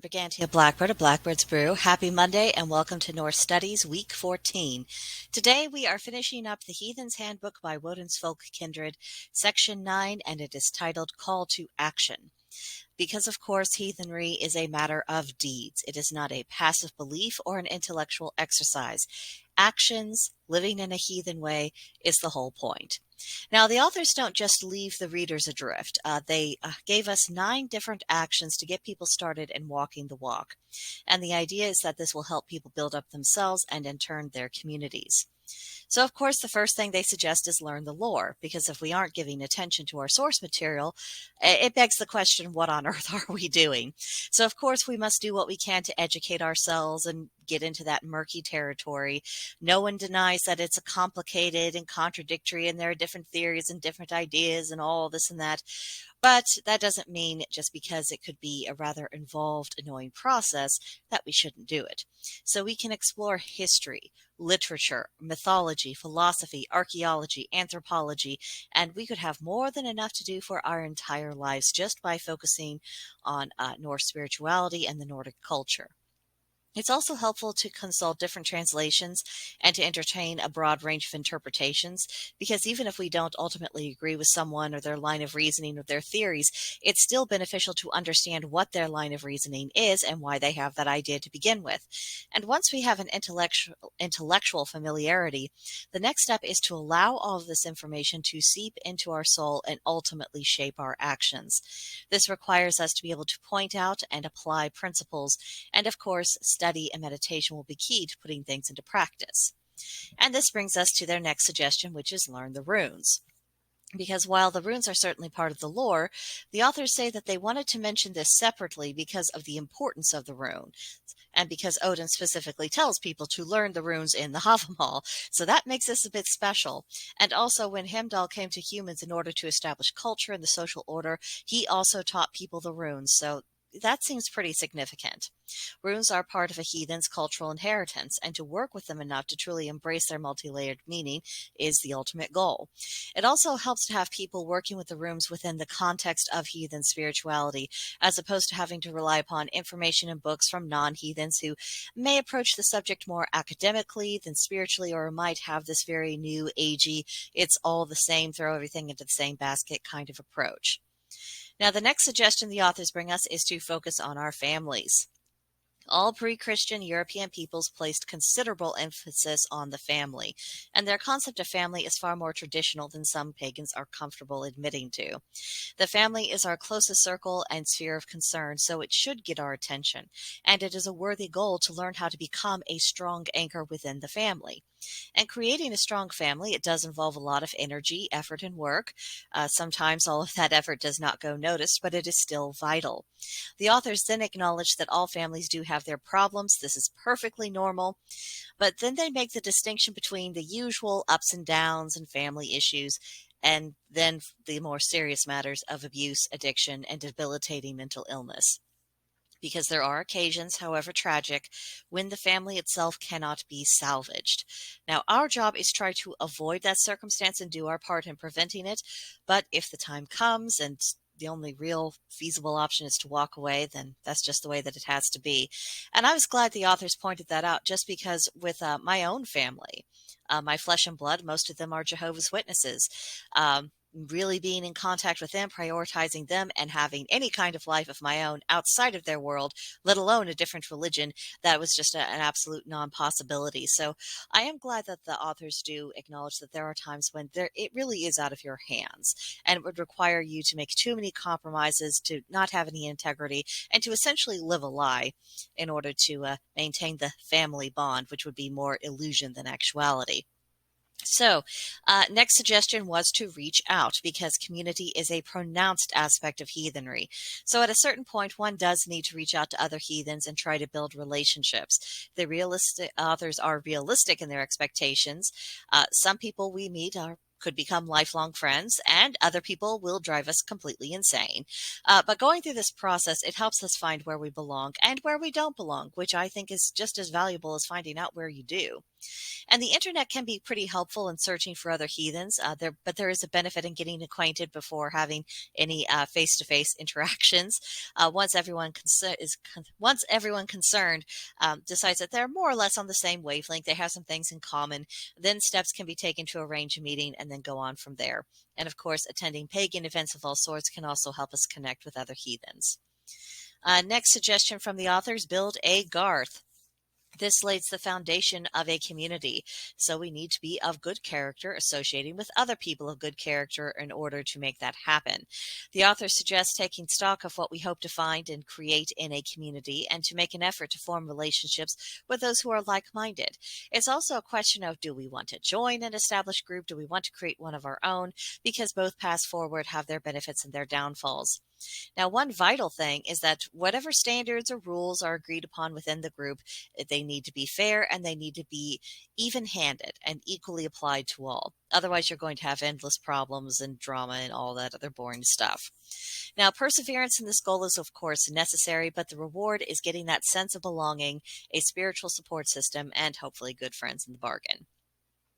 Brigantia Blackbird of Blackbird's Brew. Happy Monday and welcome to Norse Studies Week 14. Today we are finishing up the Heathen's Handbook by Woden's Folk Kindred, Section 9, and it is titled Call to Action. Because, of course, heathenry is a matter of deeds. It is not a passive belief or an intellectual exercise. Actions, living in a heathen way, is the whole point. Now, the authors don't just leave the readers adrift. They gave us 9 different actions to get people started in walking the walk. And the idea is that this will help people build up themselves and, in turn, their communities. So, of course, the first thing they suggest is learn the lore, because if we aren't giving attention to our source material, it begs the question, what on earth are we doing? So, of course, we must do what we can to educate ourselves and get into that murky territory. No one denies that it's complicated and contradictory, and there are different theories and different ideas and all this and that. But that doesn't mean just because it could be a rather involved, annoying process that we shouldn't do it. So we can explore history, literature, mythology, philosophy, archaeology, anthropology, and we could have more than enough to do for our entire lives just by focusing on Norse spirituality and the Nordic culture. It's also helpful to consult different translations and to entertain a broad range of interpretations, because even if we don't ultimately agree with someone or their line of reasoning or their theories, it's still beneficial to understand what their line of reasoning is and why they have that idea to begin with. And once we have an intellectual familiarity, the next step is to allow all of this information to seep into our soul and ultimately shape our actions. This requires us to be able to point out and apply principles, and of course, study and meditation will be key to putting things into practice. And this brings us to their next suggestion, which is learn the runes. Because while the runes are certainly part of the lore, the authors say that they wanted to mention this separately because of the importance of the rune, and because Odin specifically tells people to learn the runes in the Havamal. So that makes this a bit special. And also, when Heimdall came to humans in order to establish culture and the social order, he also taught people the runes. So that seems pretty significant. Runes are part of a heathen's cultural inheritance, and to work with them enough to truly embrace their multi-layered meaning is the ultimate goal. It also helps to have people working with the runes within the context of heathen spirituality, as opposed to having to rely upon information and books from non-heathens who may approach the subject more academically than spiritually, or might have this very new agey, it's all the same, throw everything into the same basket kind of approach. Now, the next suggestion the authors bring us is to focus on our families. All pre-Christian European peoples placed considerable emphasis on the family, and their concept of family is far more traditional than some pagans are comfortable admitting to. The family is our closest circle and sphere of concern, so it should get our attention, and it is a worthy goal to learn how to become a strong anchor within the family. And creating a strong family, it does involve a lot of energy, effort, and work. Sometimes all of that effort does not go noticed, but it is still vital. The authors then acknowledge that all families do have their problems. This is perfectly normal. But then they make the distinction between the usual ups and downs and family issues, and then the more serious matters of abuse, addiction, and debilitating mental illness. Because there are occasions, however tragic, when the family itself cannot be salvaged. Now, our job is try to avoid that circumstance and do our part in preventing it, but if the time comes and the only real feasible option is to walk away, then that's just the way that it has to be. And I was glad the authors pointed that out, just because with my own family, my flesh and blood, most of them are Jehovah's Witnesses. Really being in contact with them, prioritizing them, and having any kind of life of my own outside of their world, let alone a different religion, that was just an absolute non-possibility. So I am glad that the authors do acknowledge that there are times when it really is out of your hands, and it would require you to make too many compromises, to not have any integrity, and to essentially live a lie in order to maintain the family bond, which would be more illusion than actuality. So, next suggestion was to reach out, because community is a pronounced aspect of heathenry. So at a certain point, one does need to reach out to other heathens and try to build relationships. The realistic authors are realistic in their expectations. Some people we meet are could become lifelong friends, and other people will drive us completely insane. But going through this process, it helps us find where we belong and where we don't belong, which I think is just as valuable as finding out where you do. And the internet can be pretty helpful in searching for other heathens, but there is a benefit in getting acquainted before having any face-to-face interactions. Once everyone concerned decides that they're more or less on the same wavelength, they have some things in common, then steps can be taken to arrange a meeting and then go on from there. And of course, attending pagan events of all sorts can also help us connect with other heathens. Next suggestion from the authors: build a garth. This lays the foundation of a community, so we need to be of good character, associating with other people of good character in order to make that happen. The author suggests taking stock of what we hope to find and create in a community, and to make an effort to form relationships with those who are like-minded. It's also a question of, do we want to join an established group? Do we want to create one of our own? Because both paths forward have their benefits and their downfalls. Now, one vital thing is that whatever standards or rules are agreed upon within the group, they need to be fair and they need to be even-handed and equally applied to all. Otherwise, you're going to have endless problems and drama and all that other boring stuff. Now, perseverance in this goal is, of course, necessary, but the reward is getting that sense of belonging, a spiritual support system, and hopefully good friends in the bargain.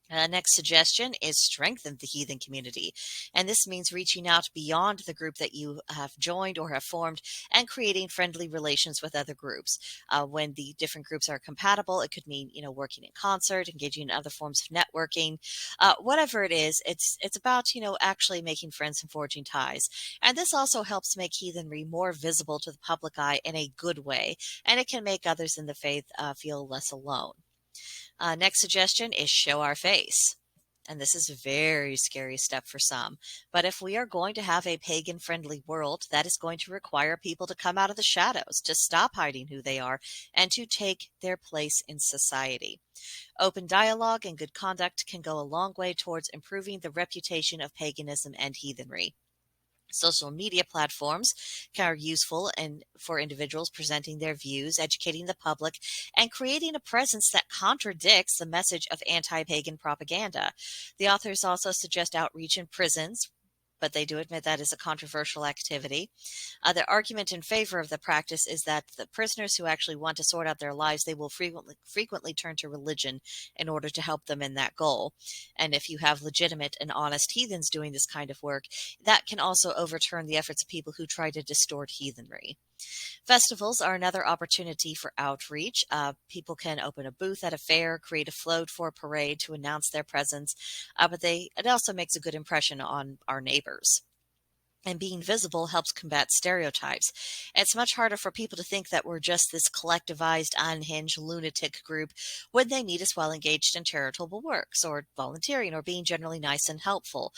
Next suggestion is strengthen the heathen community. And this means reaching out beyond the group that you have joined or have formed and creating friendly relations with other groups. When the different groups are compatible, it could mean, working in concert, engaging in other forms of networking. Whatever it is, it's about, actually making friends and forging ties. And this also helps make heathenry more visible to the public eye in a good way, and it can make others in the faith feel less alone. Next suggestion is show our face. And this is a very scary step for some. But if we are going to have a pagan-friendly world, that is going to require people to come out of the shadows, to stop hiding who they are, and to take their place in society. Open dialogue and good conduct can go a long way towards improving the reputation of paganism and heathenry. Social media platforms are useful for individuals presenting their views, educating the public, and creating a presence that contradicts the message of anti-pagan propaganda. The authors also suggest outreach in prisons, but they do admit that is a controversial activity. The argument in favor of the practice is that the prisoners who actually want to sort out their lives, they will frequently turn to religion in order to help them in that goal. And if you have legitimate and honest heathens doing this kind of work, that can also overturn the efforts of people who try to distort heathenry. Festivals are another opportunity for outreach. People can open a booth at a fair, create a float for a parade to announce their presence, but it also makes a good impression on our neighbors. And being visible helps combat stereotypes. It's much harder for people to think that we're just this collectivized, unhinged, lunatic group when they meet us while engaged in charitable works or volunteering or being generally nice and helpful.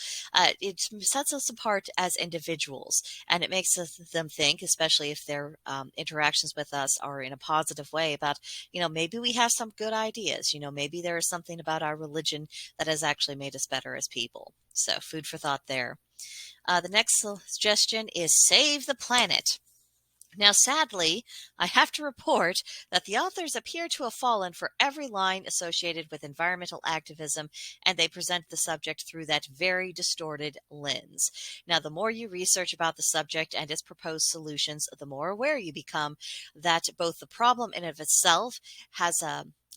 It sets us apart as individuals, and it makes them think, especially if their interactions with us are in a positive way, about, maybe we have some good ideas. Maybe there is something about our religion that has actually made us better as people. So food for thought there. The next suggestion is save the planet. Now, sadly, I have to report that the authors appear to have fallen for every line associated with environmental activism, and they present the subject through that very distorted lens. Now, the more you research about the subject and its proposed solutions, the more aware you become that both the problem in and of itself has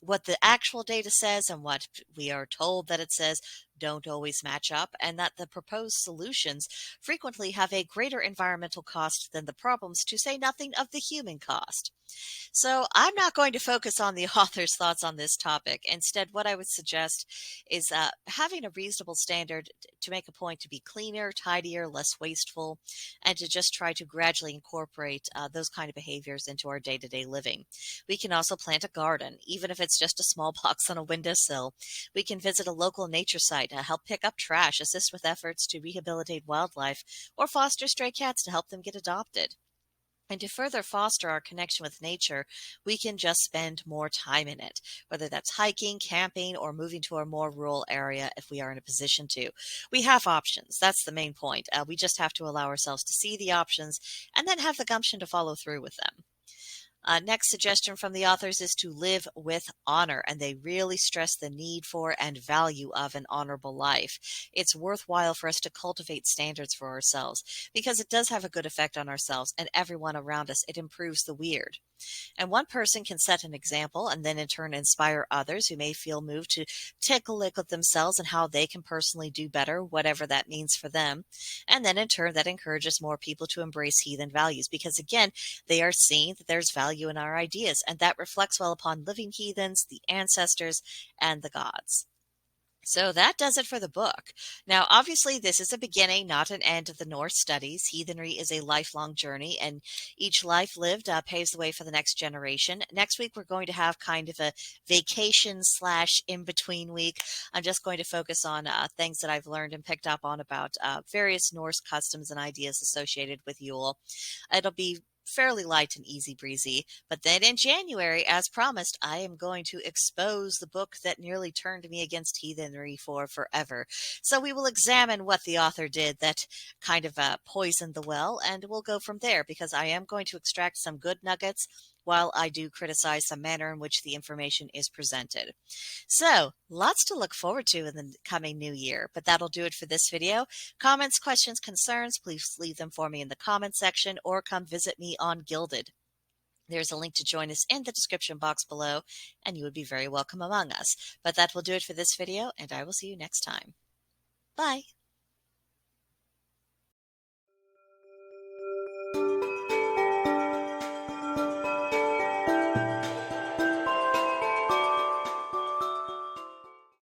what the actual data says and what we are told that it says don't always match up, and that the proposed solutions frequently have a greater environmental cost than the problems, to say nothing of the human cost. So I'm not going to focus on the author's thoughts on this topic. Instead, what I would suggest is having a reasonable standard to make a point to be cleaner, tidier, less wasteful, and to just try to gradually incorporate those kind of behaviors into our day-to-day living. We can also plant a garden, even if it's just a small box on a windowsill. We can visit a local nature site, help pick up trash, assist with efforts to rehabilitate wildlife, or foster stray cats to help them get adopted. And to further foster our connection with nature, we can just spend more time in it, whether that's hiking, camping, or moving to a more rural area if we are in a position to. We have options. That's the main point. We just have to allow ourselves to see the options and then have the gumption to follow through with them. Next suggestion from the authors is to live with honor, and they really stress the need for and value of an honorable life. It's worthwhile for us to cultivate standards for ourselves because it does have a good effect on ourselves and everyone around us. It improves the weird. And one person can set an example and then in turn inspire others who may feel moved to take a look at themselves and how they can personally do better, whatever that means for them. And then in turn, that encourages more people to embrace heathen values because, again, they are seeing that there's value in our ideas, and that reflects well upon living heathens, the ancestors, and the gods. So that does it for the book. Now, obviously, this is a beginning, not an end of the Norse studies. Heathenry is a lifelong journey, and each life lived paves the way for the next generation. Next week, we're going to have kind of a vacation / in-between week. I'm just going to focus on things that I've learned and picked up on about various Norse customs and ideas associated with Yule. It'll be fairly light and easy breezy. But then in January, as promised, I am going to expose the book that nearly turned me against heathenry for forever. So we will examine what the author did that kind of poisoned the well, and we'll go from there because I am going to extract some good nuggets while I do criticize the manner in which the information is presented. So, lots to look forward to in the coming new year, but that'll do it for this video. Comments, questions, concerns, please leave them for me in the comment section or come visit me on Gilded. There's a link to join us in the description box below, and you would be very welcome among us. But that will do it for this video, and I will see you next time. Bye.